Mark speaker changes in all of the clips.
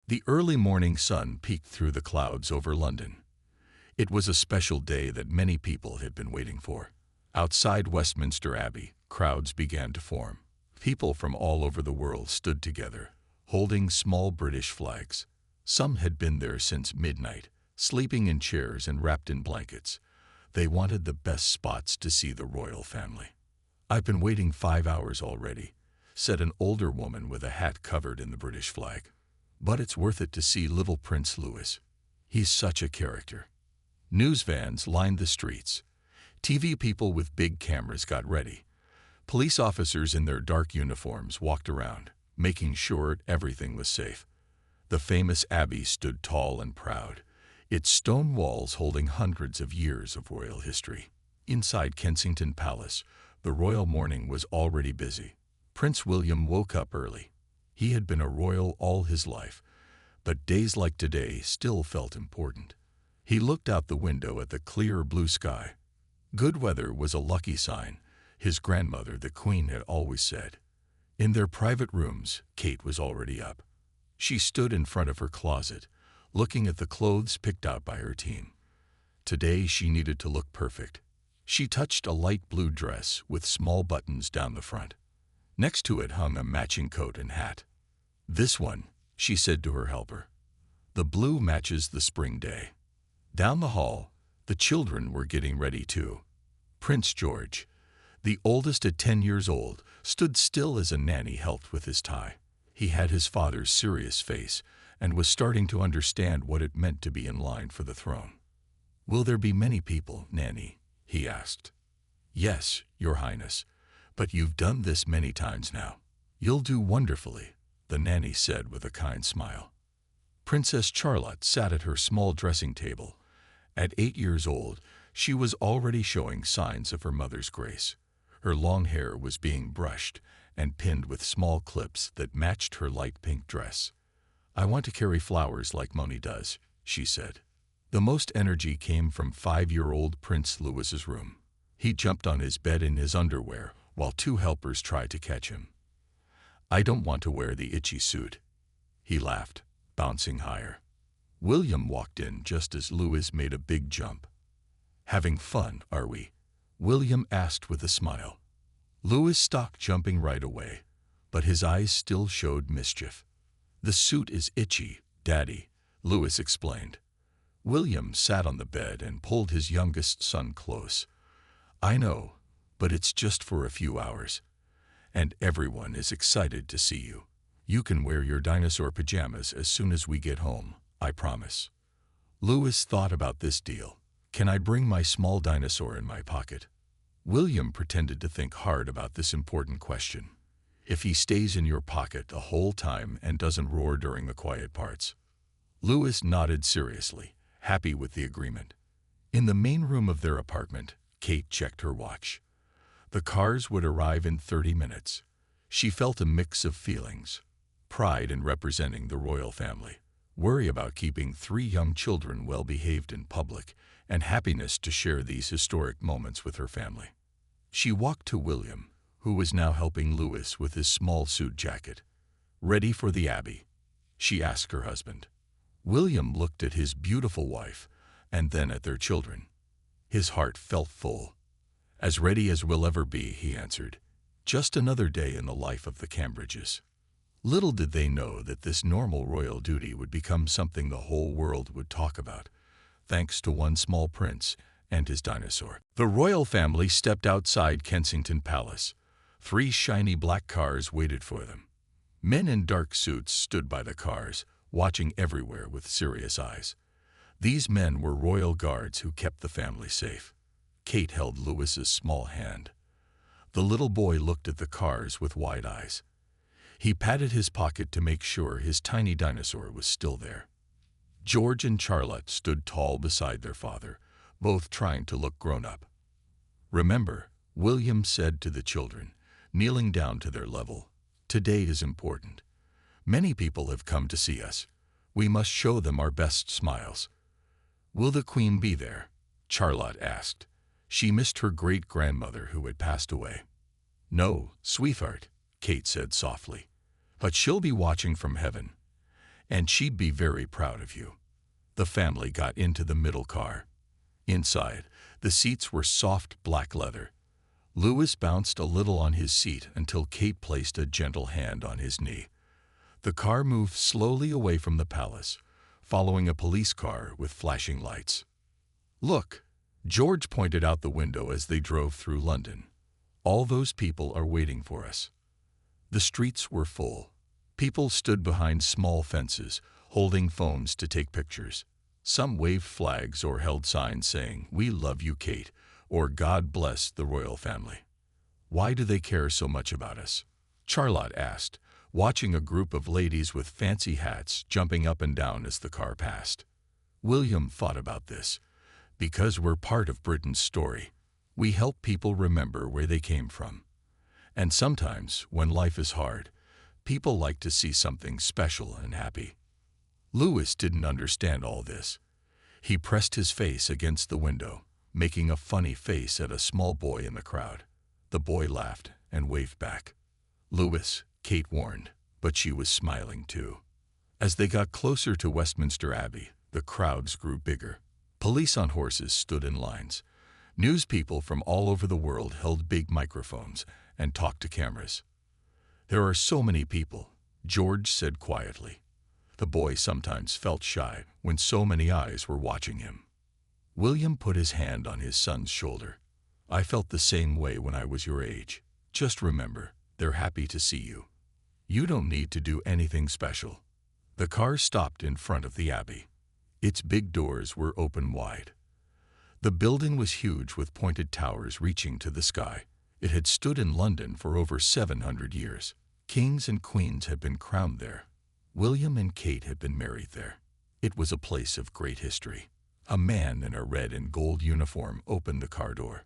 Speaker 1: The early morning sun peeked through the clouds over London. It was a special day that many people had been waiting for. Outside Westminster Abbey, crowds began to form. People from all over the world stood together, holding small British flags. Some had been there since midnight, sleeping in chairs and wrapped in blankets. They wanted the best spots to see the royal family. "I've been waiting 5 hours already," said an older woman with a hat covered in the British flag. "But it's worth it to see little Prince Louis. He's such a character." News vans lined the streets. TV people with big cameras got ready. Police officers in their dark uniforms walked around, making sure everything was safe. The famous Abbey stood tall and proud, its stone walls holding hundreds of years of royal history. Inside Kensington Palace, the royal morning was already busy. Prince William woke up early. He had been a royal all his life, but days like today still felt important. He looked out the window at the clear blue sky. Good weather was a lucky sign, his grandmother, the Queen, had always said. In their private rooms, Kate was already up. She stood in front of her closet, looking at the clothes picked out by her team. Today she needed to look perfect. She touched a light blue dress with small buttons down the front. Next to it hung a matching coat and hat. "This one," she said to her helper. "The blue matches the spring day." Down the hall, the children were getting ready too. Prince George, the oldest at 10 years old, stood still as a nanny helped with his tie. He had his father's serious face and was starting to understand what it meant to be in line for the throne. "Will there be many people, Nanny?" he asked. "Yes, Your Highness, but you've done this many times now. You'll do wonderfully," the nanny said with a kind smile. Princess Charlotte sat at her small dressing table. At 8 years old, she was already showing signs of her mother's grace. Her long hair was being brushed and pinned with small clips that matched her light pink dress. "I want to carry flowers like Moni does," she said. The most energy came from 5-year-old Prince Louis's room. He jumped on his bed in his underwear while 2 helpers tried to catch him. "I don't want to wear the itchy suit," he laughed, bouncing higher. William walked in just as Louis made a big jump. "Having fun, are we?" William asked with a smile. Louis stopped jumping right away, but his eyes still showed mischief. "The suit is itchy, Daddy," Louis explained. William sat on the bed and pulled his youngest son close. "I know, but it's just for a few hours. And everyone is excited to see you. You can wear your dinosaur pajamas as soon as we get home, I promise." Louis thought about this deal. "Can I bring my small dinosaur in my pocket?" William pretended to think hard about this important question. "If he stays in your pocket the whole time and doesn't roar during the quiet parts." Louis nodded seriously, happy with the agreement. In the main room of their apartment, Kate checked her watch. The cars would arrive in 30 minutes. She felt a mix of feelings: pride in representing the royal family, worry about keeping 3 young children well behaved in public, and happiness to share these historic moments with her family. She walked to William, who was now helping Louis with his small suit jacket. "Ready for the Abbey?" she asked her husband. William looked at his beautiful wife and then at their children. His heart felt full. "As ready as we'll ever be," he answered. "Just another day in the life of the Cambridges." Little did they know that this normal royal duty would become something the whole world would talk about, thanks to one small prince and his dinosaur. The royal family stepped outside Kensington Palace. 3 shiny black cars waited for them. Men in dark suits stood by the cars, watching everywhere with serious eyes. These men were royal guards who kept the family safe. Kate held Louis's small hand. The little boy looked at the cars with wide eyes. He patted his pocket to make sure his tiny dinosaur was still there. George and Charlotte stood tall beside their father, both trying to look grown-up. "Remember," William said to the children, kneeling down to their level, "today is important. Many people have come to see us. We must show them our best smiles." "Will the Queen be there?" Charlotte asked. She missed her great-grandmother who had passed away. "No, sweetheart," Kate said softly, "but she'll be watching from heaven. and she'd be very proud of you. The family got into the middle car. Inside, the seats were soft black leather. Louis bounced a little on his seat until Kate placed a gentle hand on his knee. The car moved slowly away from the palace, following a police car with flashing lights. "Look," George pointed out the window as they drove through London. "All those people are waiting for us." The streets were full. People stood behind small fences, holding phones to take pictures. Some waved flags or held signs saying, "We love you, Kate," or "God bless the royal family." "Why do they care so much about us?" Charlotte asked, watching a group of ladies with fancy hats jumping up and down as the car passed. William thought about this. "Because we're part of Britain's story. We help people remember where they came from. And sometimes, when life is hard, people like to see something special and happy." Louis didn't understand all this. He pressed his face against the window, making a funny face at a small boy in the crowd. The boy laughed and waved back. "Louis," Kate warned, but she was smiling too. As they got closer to Westminster Abbey, the crowds grew bigger. Police on horses stood in lines. News people from all over the world held big microphones and talked to cameras. "There are so many people," George said quietly. The boy sometimes felt shy when so many eyes were watching him. William put his hand on his son's shoulder. "I felt the same way when I was your age. Just remember, they're happy to see you. You don't need to do anything special." The car stopped in front of the Abbey. Its big doors were open wide. The building was huge with pointed towers reaching to the sky. It had stood in London for over 700 years. Kings and queens had been crowned there. William and Kate had been married there. It was a place of great history. A man in a red and gold uniform opened the car door.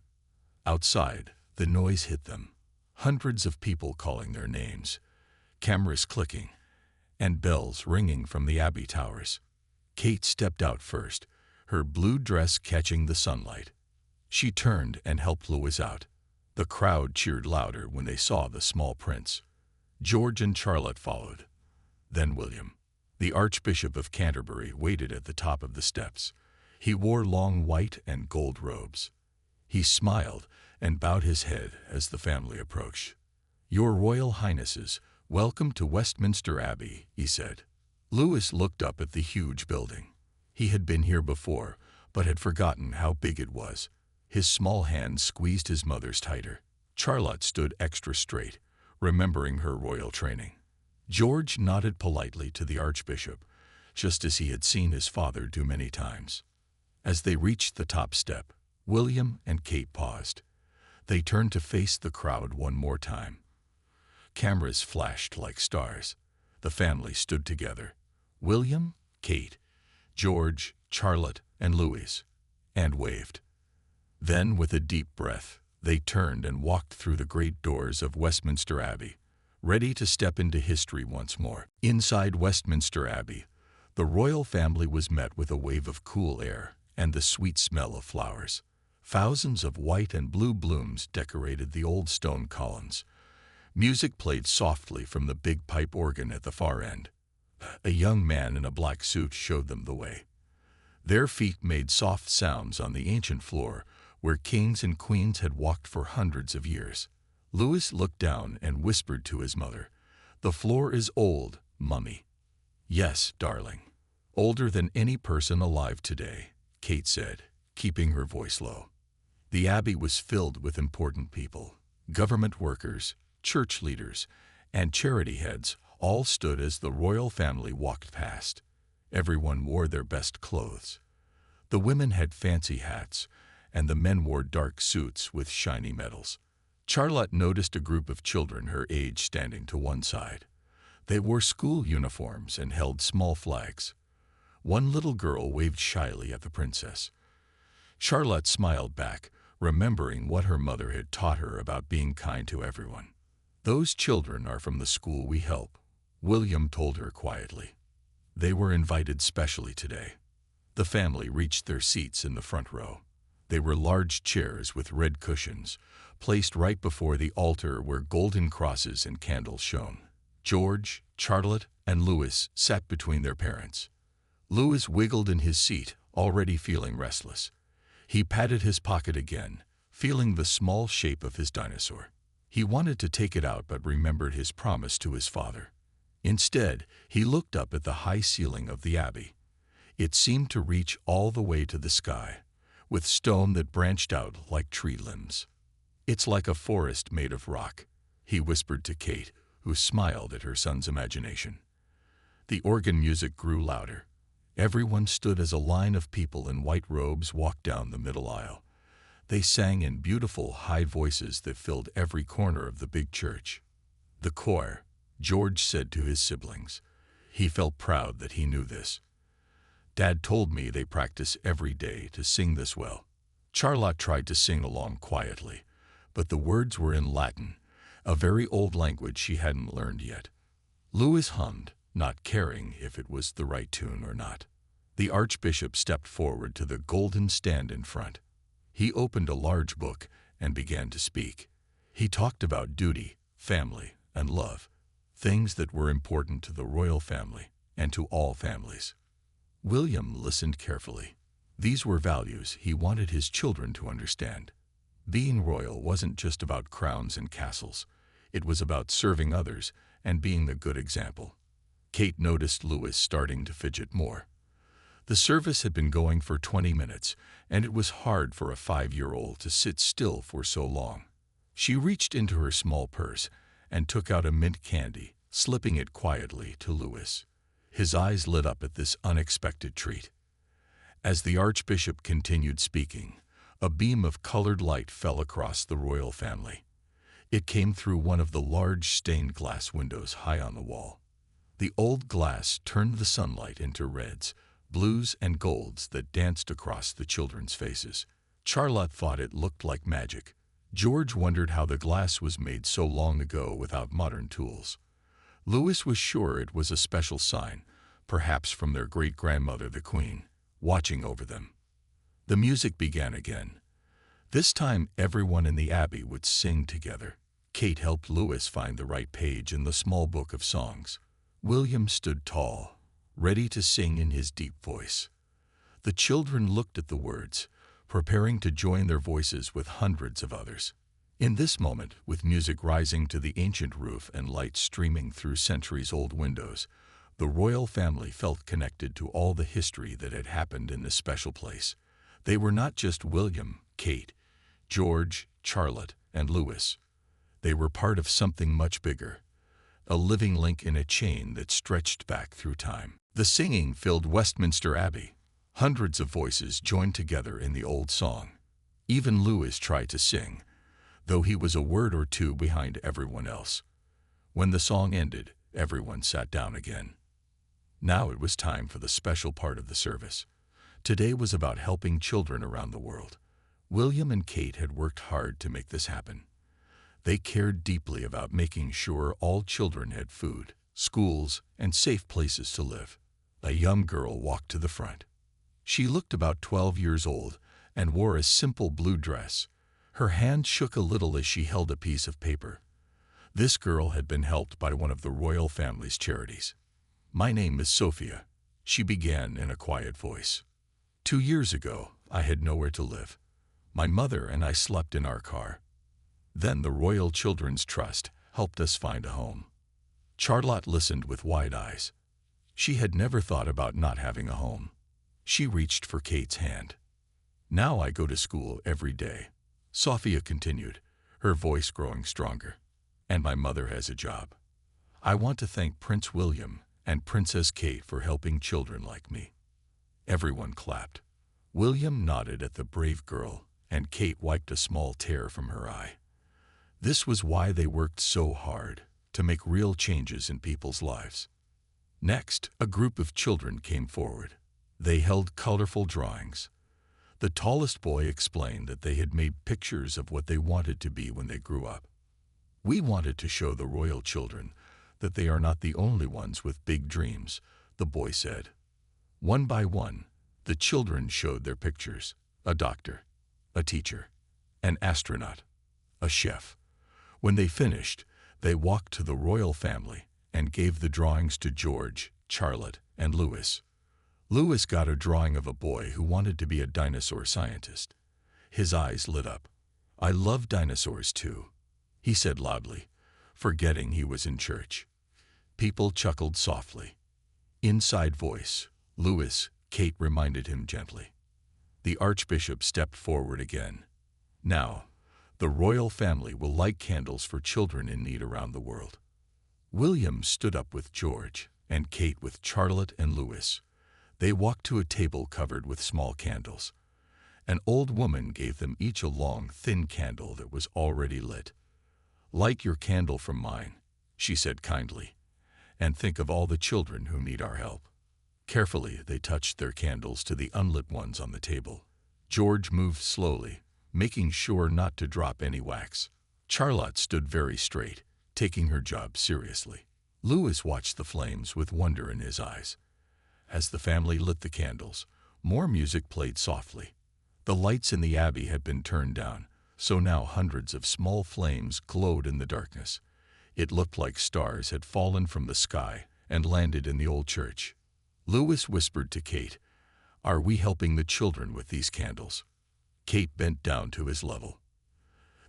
Speaker 1: Outside, the noise hit them. Hundreds of people calling their names, cameras clicking, and bells ringing from the Abbey towers. Kate stepped out first, her blue dress catching the sunlight. She turned and helped Louis out. The crowd cheered louder when they saw the small prince. George and Charlotte followed. Then William. The Archbishop of Canterbury waited at the top of the steps. He wore long white and gold robes. He smiled and bowed his head as the family approached. "Your Royal Highnesses, welcome to Westminster Abbey," he said. Louis looked up at the huge building. He had been here before, but had forgotten how big it was. His small hand squeezed his mother's tighter. Charlotte stood extra straight, remembering her royal training. George nodded politely to the Archbishop, just as he had seen his father do many times. As they reached the top step, William and Kate paused. They turned to face the crowd one more time. Cameras flashed like stars. The family stood together. William, Kate, George, Charlotte, and Louis, and waved. Then, with a deep breath, they turned and walked through the great doors of Westminster Abbey, ready to step into history once more. Inside Westminster Abbey, the royal family was met with a wave of cool air and the sweet smell of flowers. Thousands of white and blue blooms decorated the old stone columns. Music played softly from the big pipe organ at the far end. A young man in a black suit showed them the way. Their feet made soft sounds on the ancient floor where kings and queens had walked for hundreds of years. Louis looked down and whispered to his mother, "The floor is old, Mummy." "Yes, darling. Older than any person alive today," Kate said, keeping her voice low. The Abbey was filled with important people. Government workers, church leaders, and charity heads all stood as the royal family walked past. Everyone wore their best clothes. The women had fancy hats, and the men wore dark suits with shiny medals. Charlotte noticed a group of children her age standing to one side. They wore school uniforms and held small flags. One little girl waved shyly at the princess. Charlotte smiled back, remembering what her mother had taught her about being kind to everyone. "Those children are from the school we help," William told her quietly. They were invited specially today. The family reached their seats in the front row. They were large chairs with red cushions, placed right before the altar where golden crosses and candles shone. George, Charlotte, and Louis sat between their parents. Louis wiggled in his seat, already feeling restless. He patted his pocket again, feeling the small shape of his dinosaur. He wanted to take it out but remembered his promise to his father. Instead, he looked up at the high ceiling of the abbey. It seemed to reach all the way to the sky, with stone that branched out like tree limbs. "It's like a forest made of rock," he whispered to Kate, who smiled at her son's imagination. The organ music grew louder. Everyone stood as a line of people in white robes walked down the middle aisle. They sang in beautiful, high voices that filled every corner of the big church. "The choir," George said to his siblings. He felt proud that he knew this. "Dad told me they practice every day to sing this well." Charlotte tried to sing along quietly, but the words were in Latin, a very old language she hadn't learned yet. Louis hummed, not caring if it was the right tune or not. The Archbishop stepped forward to the golden stand in front. He opened a large book and began to speak. He talked about duty, family, and love, things that were important to the royal family and to all families. William listened carefully. These were values he wanted his children to understand. Being royal wasn't just about crowns and castles. It was about serving others and being the good example. Kate noticed Louis starting to fidget more. The service had been going for 20 minutes, and it was hard for a 5-year-old to sit still for so long. She reached into her small purse and took out a mint candy, slipping it quietly to Louis. His eyes lit up at this unexpected treat. As the Archbishop continued speaking, a beam of colored light fell across the royal family. It came through one of the large stained glass windows high on the wall. The old glass turned the sunlight into reds, blues, and golds that danced across the children's faces. Charlotte thought it looked like magic. George wondered how the glass was made so long ago without modern tools. Louis was sure it was a special sign, perhaps from their great-grandmother, the Queen, watching over them. The music began again. This time everyone in the abbey would sing together. Kate helped Louis find the right page in the small book of songs. William stood tall, ready to sing in his deep voice. The children looked at the words, preparing to join their voices with hundreds of others. In this moment, with music rising to the ancient roof and light streaming through centuries-old windows, the royal family felt connected to all the history that had happened in this special place. They were not just William, Kate, George, Charlotte, and Louis. They were part of something much bigger, a living link in a chain that stretched back through time. The singing filled Westminster Abbey. Hundreds of voices joined together in the old song. Even Louis tried to sing, though he was a word or two behind everyone else. When the song ended, everyone sat down again. Now it was time for the special part of the service. Today was about helping children around the world. William and Kate had worked hard to make this happen. They cared deeply about making sure all children had food, schools, and safe places to live. A young girl walked to the front. She looked about 12 years old and wore a simple blue dress. Her hand shook a little as she held a piece of paper. This girl had been helped by one of the royal family's charities. "My name is Sophia," she began in a quiet voice. 2 years ago, I had nowhere to live. My mother and I slept in our car. Then the Royal Children's Trust helped us find a home." Charlotte listened with wide eyes. She had never thought about not having a home. She reached for Kate's hand. "Now I go to school every day," Sophia continued, her voice growing stronger. "And my mother has a job. I want to thank Prince William and Princess Kate for helping children like me." Everyone clapped. William nodded at the brave girl, and Kate wiped a small tear from her eye. This was why they worked so hard, to make real changes in people's lives. Next, a group of children came forward. They held colorful drawings. The tallest boy explained that they had made pictures of what they wanted to be when they grew up. "We wanted to show the royal children that they are not the only ones with big dreams," the boy said. One by one, the children showed their pictures: a doctor, a teacher, an astronaut, a chef. When they finished, they walked to the royal family and gave the drawings to George, Charlotte, and Louis. Louis got a drawing of a boy who wanted to be a dinosaur scientist. His eyes lit up. "I love dinosaurs too," he said loudly, forgetting he was in church. People chuckled softly. Inside voice, "Louis," Kate reminded him gently. The Archbishop stepped forward again. "Now, the royal family will light candles for children in need around the world." William stood up with George, and Kate with Charlotte and Louis. They walked to a table covered with small candles. An old woman gave them each a long, thin candle that was already lit. "Light your candle from mine," she said kindly, "and think of all the children who need our help." Carefully, they touched their candles to the unlit ones on the table. George moved slowly, making sure not to drop any wax. Charlotte stood very straight, taking her job seriously. Louis watched the flames with wonder in his eyes. As the family lit the candles, more music played softly. The lights in the abbey had been turned down, so now hundreds of small flames glowed in the darkness. It looked like stars had fallen from the sky and landed in the old church. Louis whispered to Kate, "Are we helping the children with these candles?" Kate bent down to his level.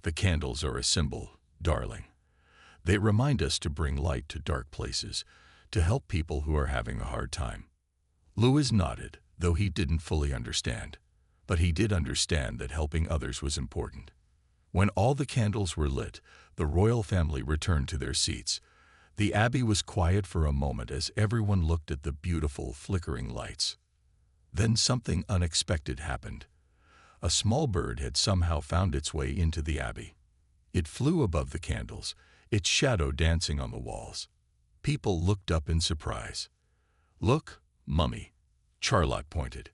Speaker 1: "The candles are a symbol, darling. They remind us to bring light to dark places, to help people who are having a hard time." Louis nodded, though he didn't fully understand. But he did understand that helping others was important. When all the candles were lit, the royal family returned to their seats. The abbey was quiet for a moment as everyone looked at the beautiful, flickering lights. Then something unexpected happened. A small bird had somehow found its way into the abbey. It flew above the candles, its shadow dancing on the walls. People looked up in surprise. "Look, Mummy," Charlotte pointed.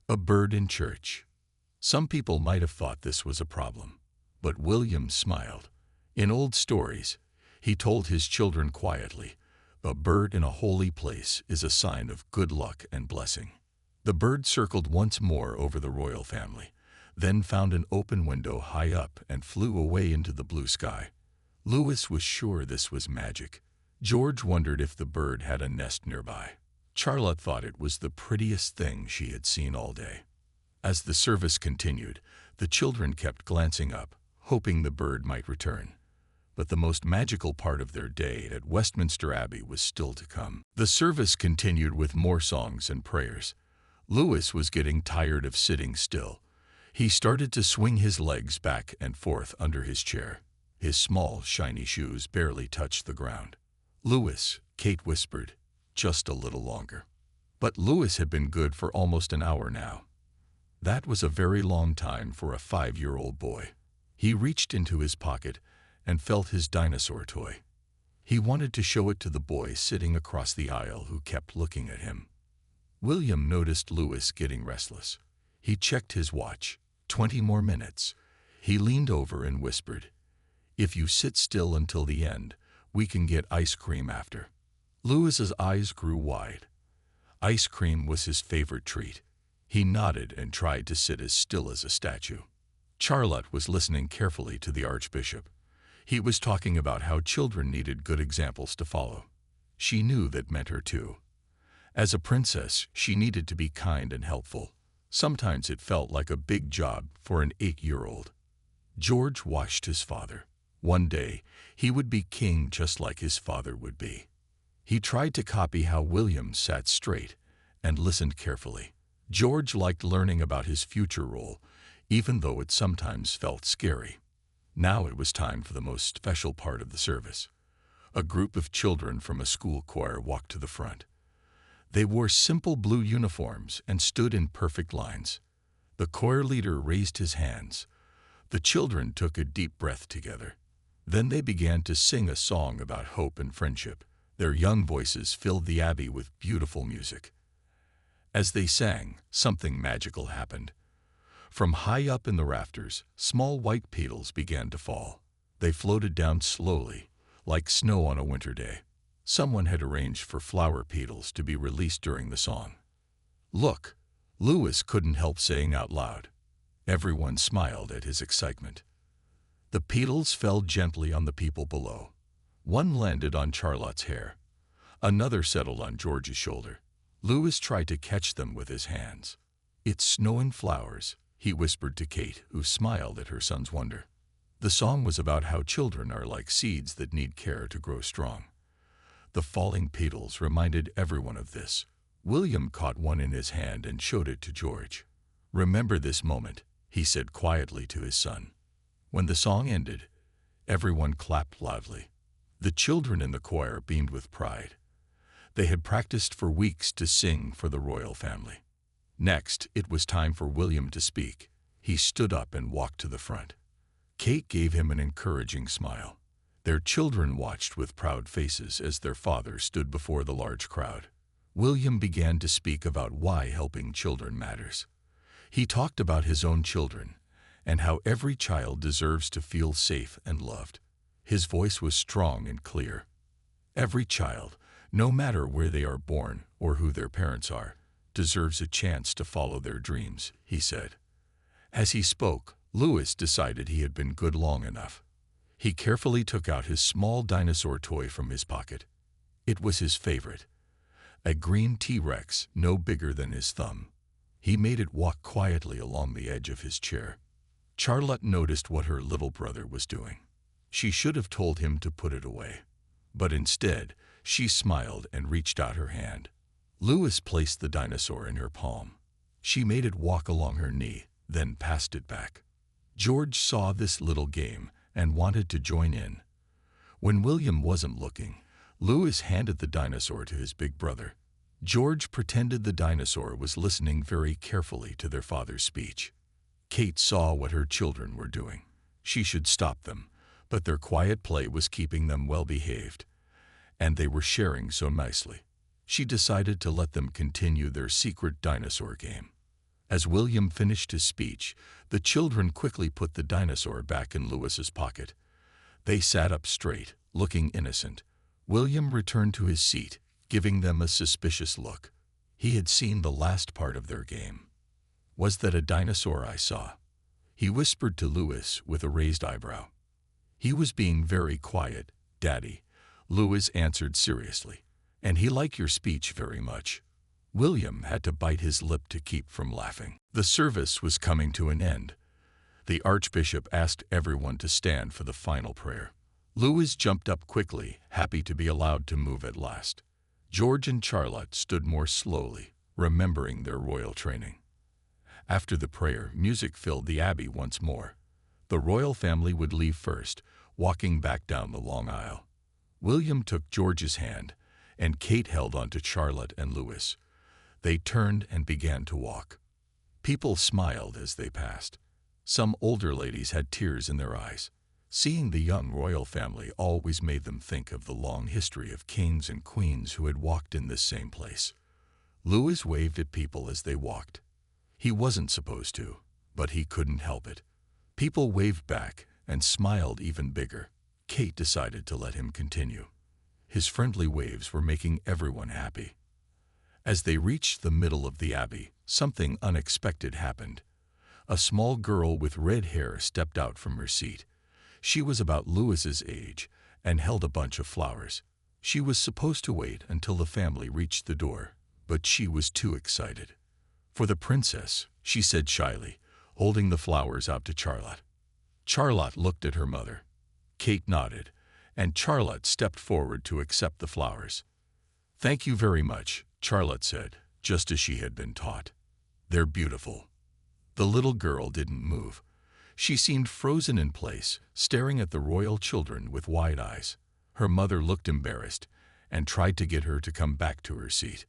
Speaker 1: "A bird in church." Some people might have thought this was a problem, but William smiled. In old stories, he told his children quietly, "A bird in a holy place is a sign of good luck and blessing." The bird circled once more over the royal family, then found an open window high up and flew away into the blue sky. Louis was sure this was magic. George wondered if the bird had a nest nearby. Charlotte thought it was the prettiest thing she had seen all day. As the service continued, the children kept glancing up, hoping the bird might return. But the most magical part of their day at Westminster Abbey was still to come. The service continued with more songs and prayers. Louis was getting tired of sitting still. He started to swing his legs back and forth under his chair. His small, shiny shoes barely touched the ground. "Louis," Kate whispered, "just a little longer." But Louis had been good for almost an hour now. That was a very long time for a 5-year-old boy. He reached into his pocket and felt his dinosaur toy. He wanted to show it to the boy sitting across the aisle who kept looking at him. William noticed Louis getting restless. He checked his watch. 20 more minutes. He leaned over and whispered, "If you sit still until the end, we can get ice cream after." Louis's eyes grew wide. Ice cream was his favorite treat. He nodded and tried to sit as still as a statue. Charlotte was listening carefully to the Archbishop. He was talking about how children needed good examples to follow. She knew that meant her too. As a princess, she needed to be kind and helpful. Sometimes it felt like a big job for an 8-year-old. George watched his father. One day, he would be king just like his father would be. He tried to copy how William sat straight and listened carefully. George liked learning about his future role, even though it sometimes felt scary. Now it was time for the most special part of the service. A group of children from a school choir walked to the front. They wore simple blue uniforms and stood in perfect lines. The choir leader raised his hands. The children took a deep breath together. Then they began to sing a song about hope and friendship. Their young voices filled the abbey with beautiful music. As they sang, something magical happened. From high up in the rafters, small white petals began to fall. They floated down slowly, like snow on a winter day. Someone had arranged for flower petals to be released during the song. "Look," Louis couldn't help saying out loud. Everyone smiled at his excitement. The petals fell gently on the people below. One landed on Charlotte's hair. Another settled on George's shoulder. Louis tried to catch them with his hands. "It's snowing flowers," he whispered to Kate, who smiled at her son's wonder. The song was about how children are like seeds that need care to grow strong. The falling petals reminded everyone of this. William caught one in his hand and showed it to George. "Remember this moment," he said quietly to his son. When the song ended, everyone clapped loudly. The children in the choir beamed with pride. They had practiced for weeks to sing for the royal family. Next, it was time for William to speak. He stood up and walked to the front. Kate gave him an encouraging smile. Their children watched with proud faces as their father stood before the large crowd. William began to speak about why helping children matters. He talked about his own children and how every child deserves to feel safe and loved. His voice was strong and clear. Every child, no matter where they are born or who their parents are, deserves a chance to follow their dreams, he said. As he spoke, Louis decided he had been good long enough. He carefully took out his small dinosaur toy from his pocket. It was his favorite, a green T-Rex no bigger than his thumb. He made it walk quietly along the edge of his chair. Charlotte noticed what her little brother was doing. She should have told him to put it away, but instead, she smiled and reached out her hand. Louis placed the dinosaur in her palm. She made it walk along her knee, then passed it back. George saw this little game and wanted to join in. When William wasn't looking, Louis handed the dinosaur to his big brother. George pretended the dinosaur was listening very carefully to their father's speech. Kate saw what her children were doing. She should stop them, but their quiet play was keeping them well behaved, and they were sharing so nicely. She decided to let them continue their secret dinosaur game. As William finished his speech, the children quickly put the dinosaur back in Louis's pocket. They sat up straight, looking innocent. William returned to his seat, giving them a suspicious look. He had seen the last part of their game. "Was that a dinosaur I saw?" he whispered to Louis with a raised eyebrow. "He was being very quiet, Daddy," Louis answered seriously. "And he liked your speech very much." William had to bite his lip to keep from laughing. The service was coming to an end. The Archbishop asked everyone to stand for the final prayer. Louis jumped up quickly, happy to be allowed to move at last. George and Charlotte stood more slowly, remembering their royal training. After the prayer, music filled the abbey once more. The royal family would leave first, walking back down the long aisle. William took George's hand, and Kate held on to Charlotte and Louis. They turned and began to walk. People smiled as they passed. Some older ladies had tears in their eyes. Seeing the young royal family always made them think of the long history of kings and queens who had walked in this same place. Louis waved at people as they walked. He wasn't supposed to, but he couldn't help it. People waved back and smiled even bigger. Kate decided to let him continue. His friendly waves were making everyone happy. As they reached the middle of the abbey, something unexpected happened. A small girl with red hair stepped out from her seat. She was about Louis's age and held a bunch of flowers. She was supposed to wait until the family reached the door, but she was too excited. "For the princess," she said shyly, holding the flowers out to Charlotte. Charlotte looked at her mother. Kate nodded, and Charlotte stepped forward to accept the flowers. "Thank you very much," Charlotte said, just as she had been taught. "They're beautiful." The little girl didn't move. She seemed frozen in place, staring at the royal children with wide eyes. Her mother looked embarrassed and tried to get her to come back to her seat.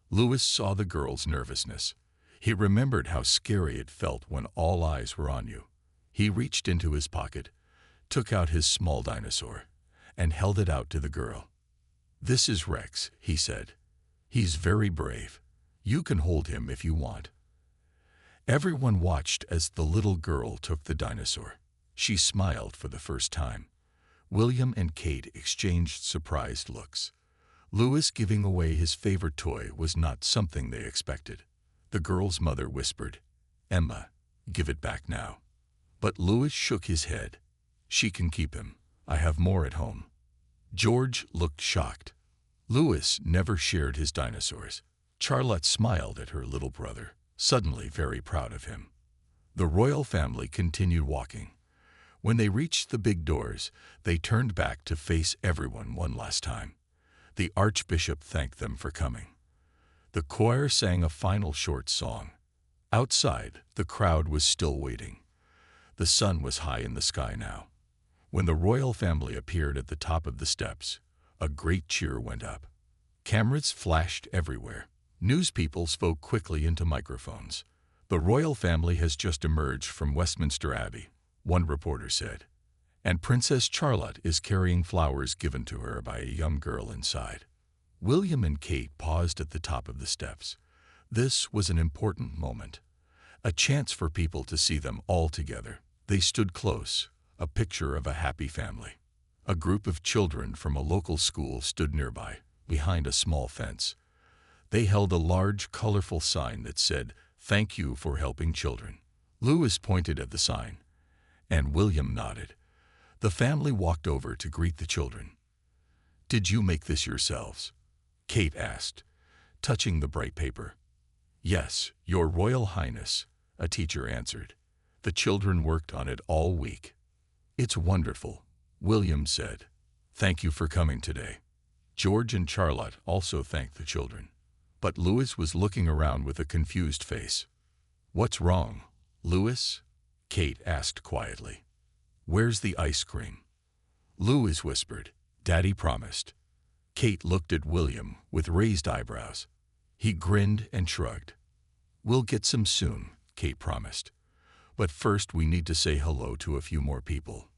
Speaker 1: Louis saw the girl's nervousness. He remembered how scary it felt when all eyes were on you. He reached into his pocket, took out his small dinosaur, and held it out to the girl. "This is Rex," he said. "He's very brave. You can hold him if you want." Everyone watched as the little girl took the dinosaur. She smiled for the first time. William and Kate exchanged surprised looks. Louis giving away his favorite toy was not something they expected. The girl's mother whispered, "Emma, give it back now." But Louis shook his head. "She can keep him. I have more at home." George looked shocked. Louis never shared his dinosaurs. Charlotte smiled at her little brother, suddenly very proud of him. The royal family continued walking. When they reached the big doors, they turned back to face everyone one last time. The Archbishop thanked them for coming. The choir sang a final short song. Outside, the crowd was still waiting. The sun was high in the sky now. When the royal family appeared at the top of the steps, a great cheer went up. Cameras flashed everywhere. News people spoke quickly into microphones. "The royal family has just emerged from Westminster Abbey," one reporter said, "and Princess Charlotte is carrying flowers given to her by a young girl inside." William and Kate paused at the top of the steps. This was an important moment, a chance for people to see them all together. They stood close, a picture of a happy family. A group of children from a local school stood nearby, behind a small fence. They held a large, colorful sign that said, "Thank you for helping children." Louis pointed at the sign, and William nodded. The family walked over to greet the children. "Did you make this yourselves?" Kate asked, touching the bright paper. "Yes, Your Royal Highness," a teacher answered. "The children worked on it all week." "It's wonderful," William said. "Thank you for coming today." George and Charlotte also thanked the children. But Louis was looking around with a confused face. "What's wrong, Louis?" Kate asked quietly. "Where's the ice cream?" Louis whispered, "Daddy promised." Kate looked at William with raised eyebrows. He grinned and shrugged. "We'll get some soon," Kate promised. "But first we need to say hello to a few more people."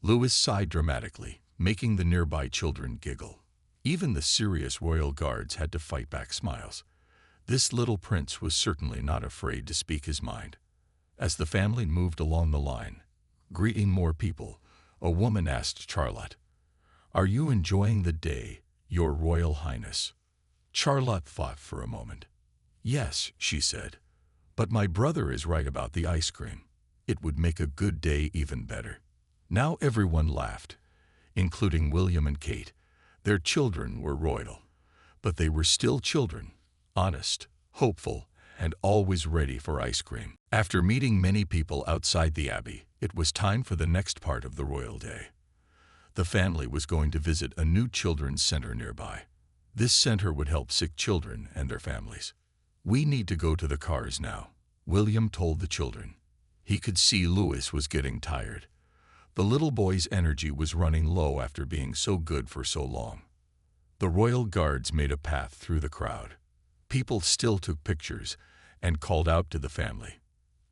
Speaker 1: Louis sighed dramatically, making the nearby children giggle. Even the serious royal guards had to fight back smiles. This little prince was certainly not afraid to speak his mind. As the family moved along the line, greeting more people, a woman asked Charlotte, "Are you enjoying the day, Your Royal Highness?" Charlotte thought for a moment. "Yes," she said, "but my brother is right about the ice cream. It would make a good day even better." Now everyone laughed, including William and Kate. Their children were royal, but they were still children, honest, hopeful, and always ready for ice cream. After meeting many people outside the Abbey, it was time for the next part of the royal day. The family was going to visit a new children's center nearby. This center would help sick children and their families. "We need to go to the cars now," William told the children. He could see Louis was getting tired. The little boy's energy was running low after being so good for so long. The royal guards made a path through the crowd. People still took pictures and called out to the family.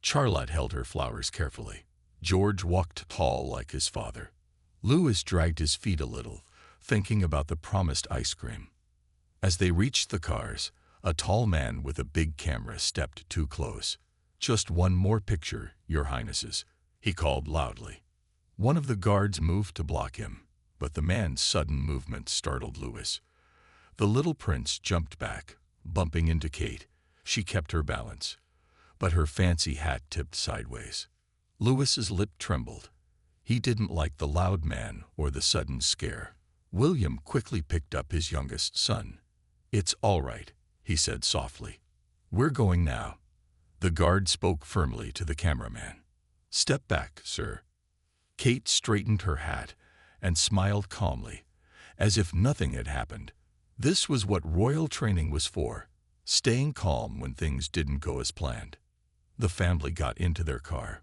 Speaker 1: Charlotte held her flowers carefully. George walked tall like his father. Louis dragged his feet a little, thinking about the promised ice cream. As they reached the cars, a tall man with a big camera stepped too close. "Just one more picture, Your Highnesses," he called loudly. One of the guards moved to block him, but the man's sudden movement startled Louis. The little prince jumped back, bumping into Kate. She kept her balance, but her fancy hat tipped sideways. Louis's lip trembled. He didn't like the loud man or the sudden scare. William quickly picked up his youngest son. "It's all right," he said softly. "We're going now." The guard spoke firmly to the cameraman. "Step back, sir." Kate straightened her hat and smiled calmly, as if nothing had happened. This was what royal training was for, staying calm when things didn't go as planned. The family got into their car.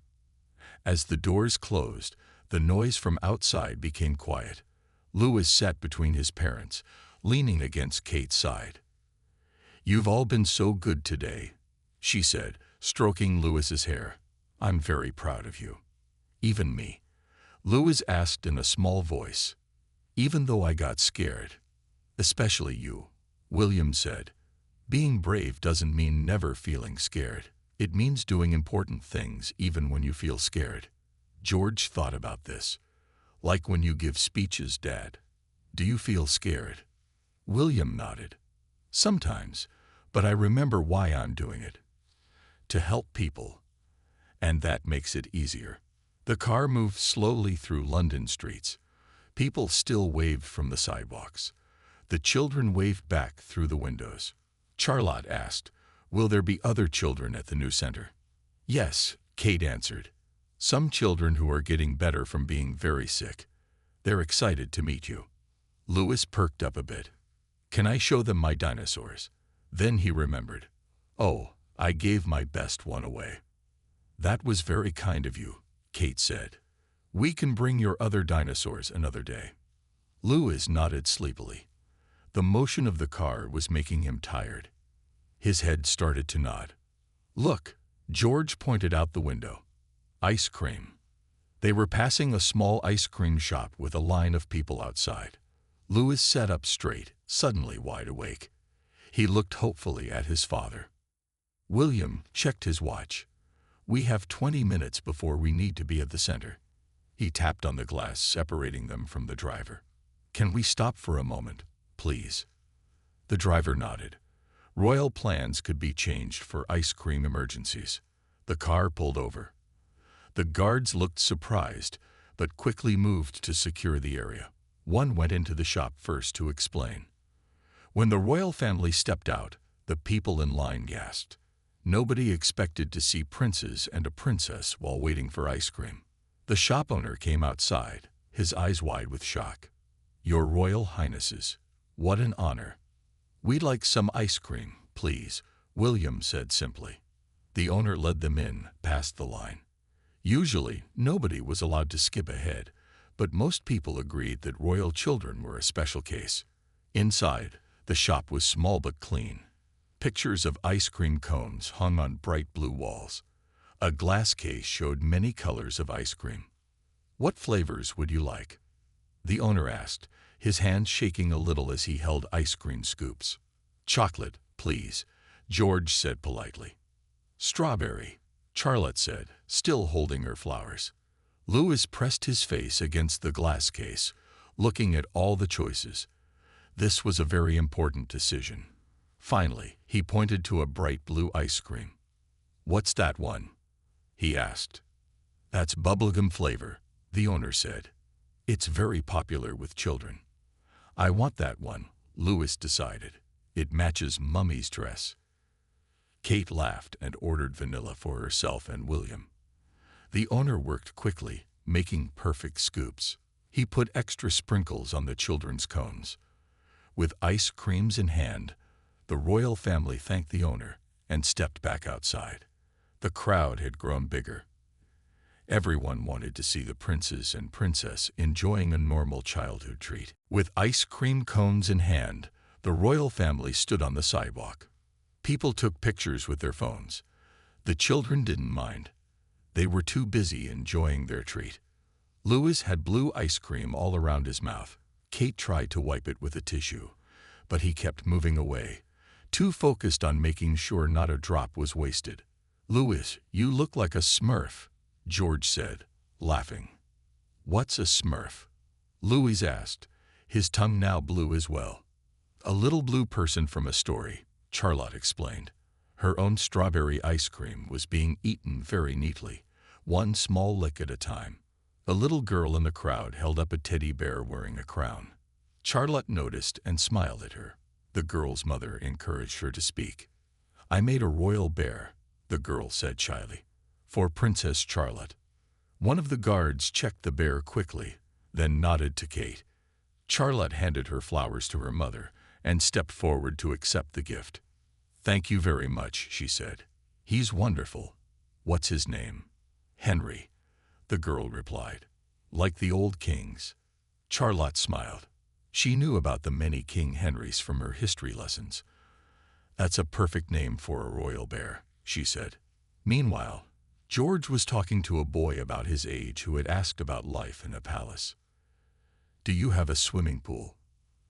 Speaker 1: As the doors closed, the noise from outside became quiet. Louis sat between his parents, leaning against Kate's side. "You've all been so good today," she said, stroking Louis's hair. "I'm very proud of you." "Even me?" Louis asked in a small voice. "Even though I got scared." "Especially you," William said. "Being brave doesn't mean never feeling scared. It means doing important things even when you feel scared." George thought about this. "Like when you give speeches, Dad. Do you feel scared?" William nodded. "Sometimes, but I remember why I'm doing it. To help people. And that makes it easier." The car moved slowly through London streets. People still waved from the sidewalks. The children waved back through the windows. Charlotte asked, "Will there be other children at the new center?" "Yes," Kate answered. "Some children who are getting better from being very sick. They're excited to meet you." Louis perked up a bit. "Can I show them my dinosaurs?" Then he remembered. "Oh, I gave my best one away." "That was very kind of you," Kate said. "We can bring your other dinosaurs another day." Louis nodded sleepily. The motion of the car was making him tired. His head started to nod. "Look," George pointed out the window. "Ice cream." They were passing a small ice cream shop with a line of people outside. Louis sat up straight, suddenly wide awake. He looked hopefully at his father. William checked his watch. "We have 20 minutes before we need to be at the center." He tapped on the glass separating them from the driver. "Can we stop for a moment, please?" The driver nodded. Royal plans could be changed for ice cream emergencies. The car pulled over. The guards looked surprised, but quickly moved to secure the area. One went into the shop first to explain. When the royal family stepped out, the people in line gasped. Nobody expected to see princes and a princess while waiting for ice cream. The shop owner came outside, his eyes wide with shock. "Your Royal Highnesses, what an honor." "We'd like some ice cream, please," William said simply. The owner led them in, past the line. Usually, nobody was allowed to skip ahead, but most people agreed that royal children were a special case. Inside, the shop was small but clean. Pictures of ice cream cones hung on bright blue walls. A glass case showed many colors of ice cream. "What flavors would you like?" the owner asked, his hands shaking a little as he held ice cream scoops. "Chocolate, please," George said politely. "Strawberry," Charlotte said, still holding her flowers. Louis pressed his face against the glass case, looking at all the choices. This was a very important decision. Finally, he pointed to a bright blue ice cream. "What's that one?" he asked. "That's bubblegum flavor," the owner said. "It's very popular with children." "I want that one," Louis decided. "It matches Mummy's dress." Kate laughed and ordered vanilla for herself and William. The owner worked quickly, making perfect scoops. He put extra sprinkles on the children's cones. With ice creams in hand, the royal family thanked the owner and stepped back outside. The crowd had grown bigger. Everyone wanted to see the princes and princess enjoying a normal childhood treat. With ice cream cones in hand, the royal family stood on the sidewalk. People took pictures with their phones. The children didn't mind. They were too busy enjoying their treat. Louis had blue ice cream all around his mouth. Kate tried to wipe it with a tissue, but he kept moving away, too focused on making sure not a drop was wasted. "Louis, you look like a Smurf," George said, laughing. "What's a Smurf?" Louis asked, his tongue now blue as well. "A little blue person from a story," Charlotte explained. Her own strawberry ice cream was being eaten very neatly, one small lick at a time. A little girl in the crowd held up a teddy bear wearing a crown. Charlotte noticed and smiled at her. The girl's mother encouraged her to speak. "I made a royal bear," the girl said shyly, "for Princess Charlotte." One of the guards checked the bear quickly, then nodded to Kate. Charlotte handed her flowers to her mother and stepped forward to accept the gift. "Thank you very much," she said. "He's wonderful. What's his name?" "Henry," the girl replied. "Like the old kings." Charlotte smiled. She knew about the many King Henrys from her history lessons. "That's a perfect name for a royal bear," she said. Meanwhile, George was talking to a boy about his age who had asked about life in a palace. "Do you have a swimming pool?"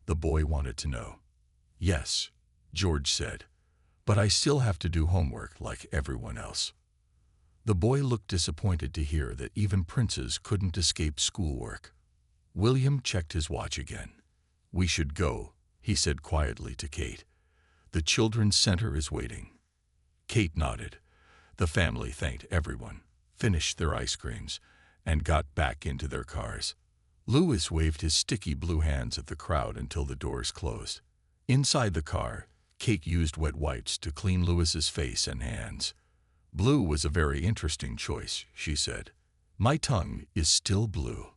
Speaker 1: the boy wanted to know. "Yes," George said, "but I still have to do homework like everyone else." The boy looked disappointed to hear that even princes couldn't escape schoolwork. William checked his watch again. "We should go," he said quietly to Kate. "The children's center is waiting." Kate nodded. The family thanked everyone, finished their ice creams, and got back into their cars. Lewis waved his sticky blue hands at the crowd until the doors closed. Inside the car, Kate used wet wipes to clean Lewis's face and hands. "Blue was a very interesting choice," she said. "My tongue is still blue."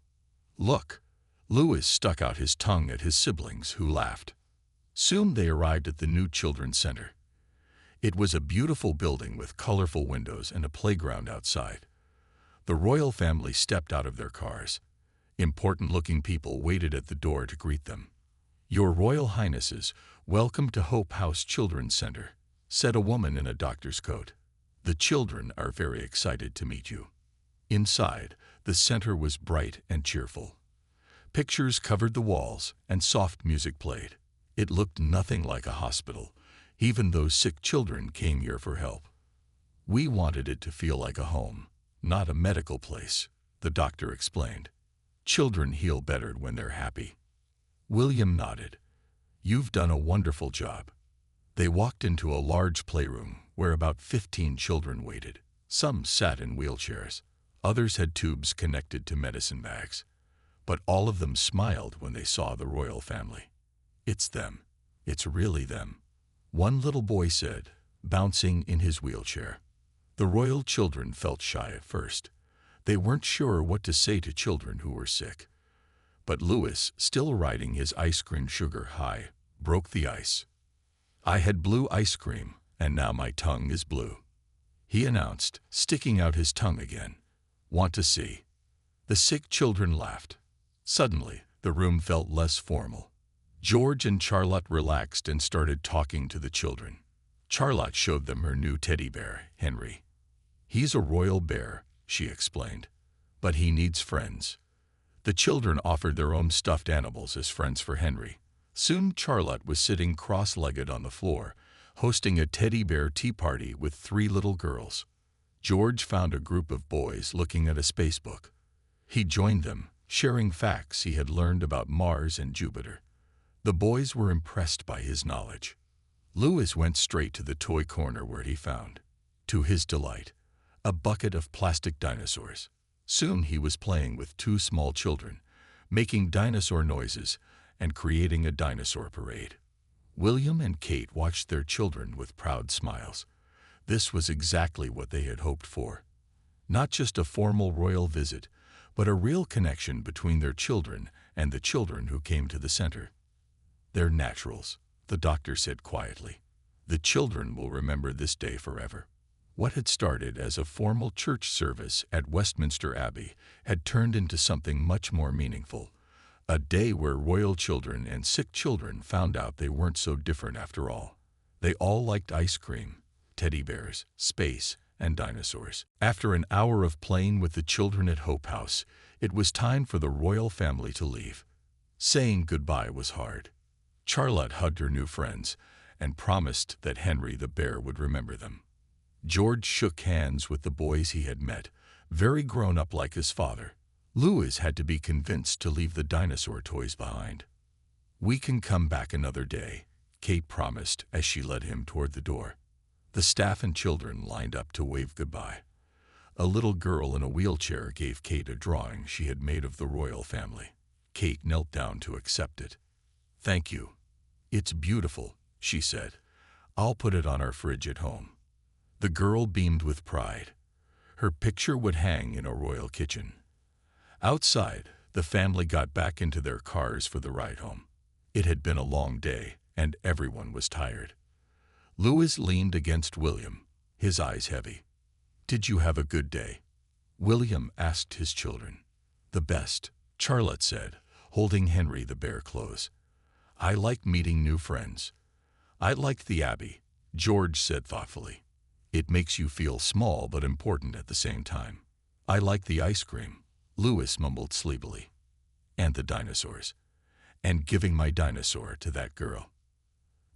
Speaker 1: "Look." Lewis stuck out his tongue at his siblings, who laughed. Soon they arrived at the new Children's Center. It was a beautiful building with colorful windows and a playground outside. The royal family stepped out of their cars. Important-looking people waited at the door to greet them. "Your Royal Highnesses, welcome to Hope House Children's Center," said a woman in a doctor's coat. "The children are very excited to meet you." Inside, the center was bright and cheerful. Pictures covered the walls and soft music played. It looked nothing like a hospital. Even those sick children came here for help. "We wanted it to feel like a home, not a medical place," the doctor explained. "Children heal better when they're happy." William nodded. "You've done a wonderful job." They walked into a large playroom where about 15 children waited. Some sat in wheelchairs. Others had tubes connected to medicine bags. But all of them smiled when they saw the royal family. "It's them. It's really them," one little boy said, bouncing in his wheelchair. The royal children felt shy at first. They weren't sure what to say to children who were sick. But Lewis, still riding his ice cream sugar high, broke the ice. "I had blue ice cream, and now my tongue is blue," he announced, sticking out his tongue again. "Want to see?" The sick children laughed. Suddenly, the room felt less formal. George and Charlotte relaxed and started talking to the children. Charlotte showed them her new teddy bear, Henry. "He's a royal bear," she explained, "but he needs friends." The children offered their own stuffed animals as friends for Henry. Soon Charlotte was sitting cross-legged on the floor, hosting a teddy bear tea party with 3 little girls. George found a group of boys looking at a space book. He joined them, sharing facts he had learned about Mars and Jupiter. The boys were impressed by his knowledge. Lewis went straight to the toy corner where he found, to his delight, a bucket of plastic dinosaurs. Soon he was playing with 2 small children, making dinosaur noises and creating a dinosaur parade. William and Kate watched their children with proud smiles. This was exactly what they had hoped for. Not just a formal royal visit, but a real connection between their children and the children who came to the center. "They're naturals," the doctor said quietly. "The children will remember this day forever." What had started as a formal church service at Westminster Abbey had turned into something much more meaningful. A day where royal children and sick children found out they weren't so different after all. They all liked ice cream, teddy bears, space, and dinosaurs. After an hour of playing with the children at Hope House, it was time for the royal family to leave. Saying goodbye was hard. Charlotte hugged her new friends and promised that Henry the bear would remember them. George shook hands with the boys he had met, very grown up like his father. Lewis had to be convinced to leave the dinosaur toys behind. "We can come back another day," Kate promised as she led him toward the door. The staff and children lined up to wave goodbye. A little girl in a wheelchair gave Kate a drawing she had made of the royal family. Kate knelt down to accept it. "Thank you. It's beautiful," she said. "I'll put it on our fridge at home." The girl beamed with pride. Her picture would hang in a royal kitchen. Outside, the family got back into their cars for the ride home. It had been a long day, and everyone was tired. Lewis leaned against William, his eyes heavy. "Did you have a good day?" William asked his children. "The best," Charlotte said, holding Henry the bear close. "I like meeting new friends." "I liked the Abbey," George said thoughtfully. "It makes you feel small but important at the same time." "I like the ice cream," Lewis mumbled sleepily. "And the dinosaurs. And giving my dinosaur to that girl."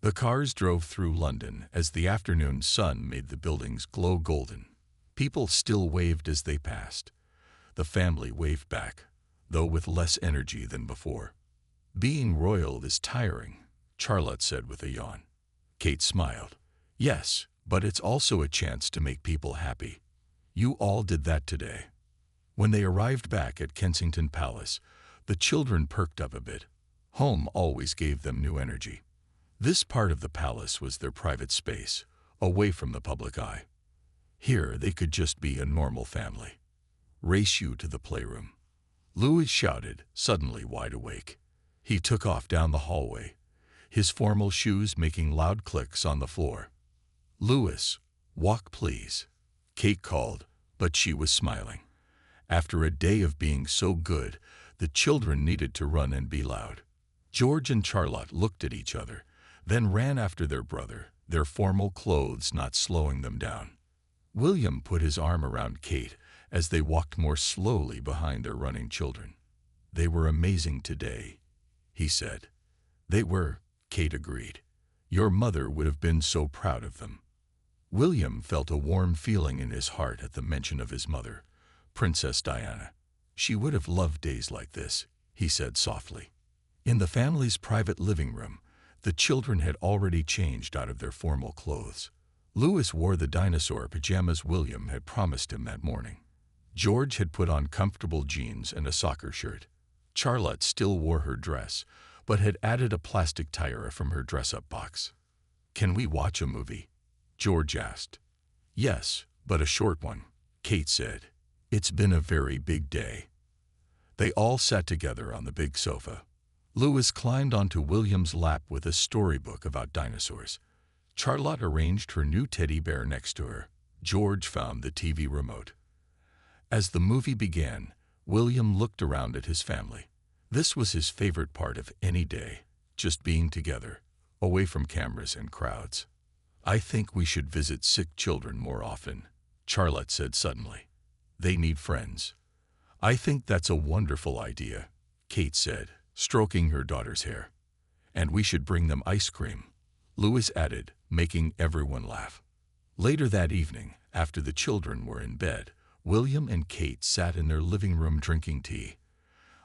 Speaker 1: The cars drove through London as the afternoon sun made the buildings glow golden. People still waved as they passed. The family waved back, though with less energy than before. "Being royal is tiring," Charlotte said with a yawn. Kate smiled. "Yes, but it's also a chance to make people happy. You all did that today." When they arrived back at Kensington Palace, The children perked up a bit. Home always gave them new energy. This part of the palace was their private space, away from the public eye. Here they could just be a normal family. "Race you to the playroom," Louis shouted, suddenly wide awake. He took off down the hallway, his formal shoes making loud clicks on the floor. "Louis, walk please," Kate called, but she was smiling. After a day of being so good, the children needed to run and be loud. George and Charlotte looked at each other, then ran after their brother, their formal clothes not slowing them down. William put his arm around Kate as they walked more slowly behind their running children. "They were amazing today," he said. "They were," Kate agreed. "Your mother would have been so proud of them." William felt a warm feeling in his heart at the mention of his mother, Princess Diana. "She would have loved days like this," he said softly. In the family's private living room, the children had already changed out of their formal clothes. Louis wore the dinosaur pajamas William had promised him that morning. George had put on comfortable jeans and a soccer shirt. Charlotte still wore her dress, but had added a plastic tire from her dress-up box. "Can we watch a movie?" George asked. "Yes, but a short one," Kate said. "It's been a very big day." They all sat together on the big sofa. Louis climbed onto William's lap with a storybook about dinosaurs. Charlotte arranged her new teddy bear next to her. George found the TV remote. As the movie began, William looked around at his family. This was his favorite part of any day, just being together, away from cameras and crowds. "I think we should visit sick children more often," Charlotte said suddenly. "They need friends." "I think that's a wonderful idea," Kate said, stroking her daughter's hair. "And we should bring them ice cream," Louis added, making everyone laugh. Later that evening, after the children were in bed, William and Kate sat in their living room drinking tea.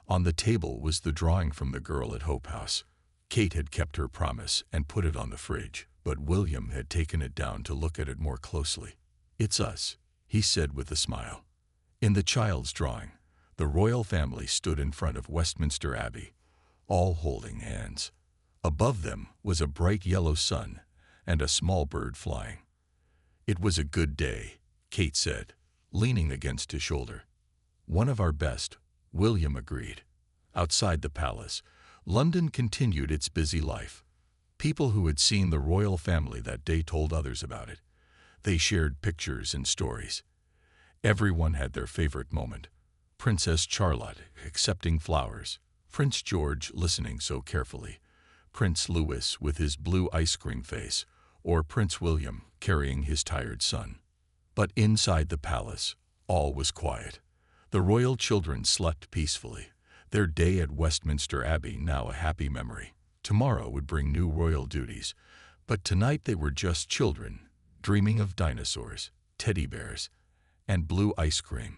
Speaker 1: On the table was the drawing from the girl at Hope House. Kate had kept her promise and put it on the fridge, but William had taken it down to look at it more closely. "It's us," he said with a smile. In the child's drawing, the royal family stood in front of Westminster Abbey, all holding hands. Above them was a bright yellow sun and a small bird flying. "It was a good day," Kate said, leaning against his shoulder. "One of our best," William agreed. Outside the palace, London continued its busy life. People who had seen the royal family that day told others about it. They shared pictures and stories. Everyone had their favorite moment. Princess Charlotte accepting flowers, Prince George listening so carefully, Prince Louis with his blue ice cream face, or Prince William carrying his tired son. But inside the palace, all was quiet. The royal children slept peacefully, their day at Westminster Abbey now a happy memory. Tomorrow would bring new royal duties, but tonight they were just children, dreaming of dinosaurs, teddy bears, and blue ice cream.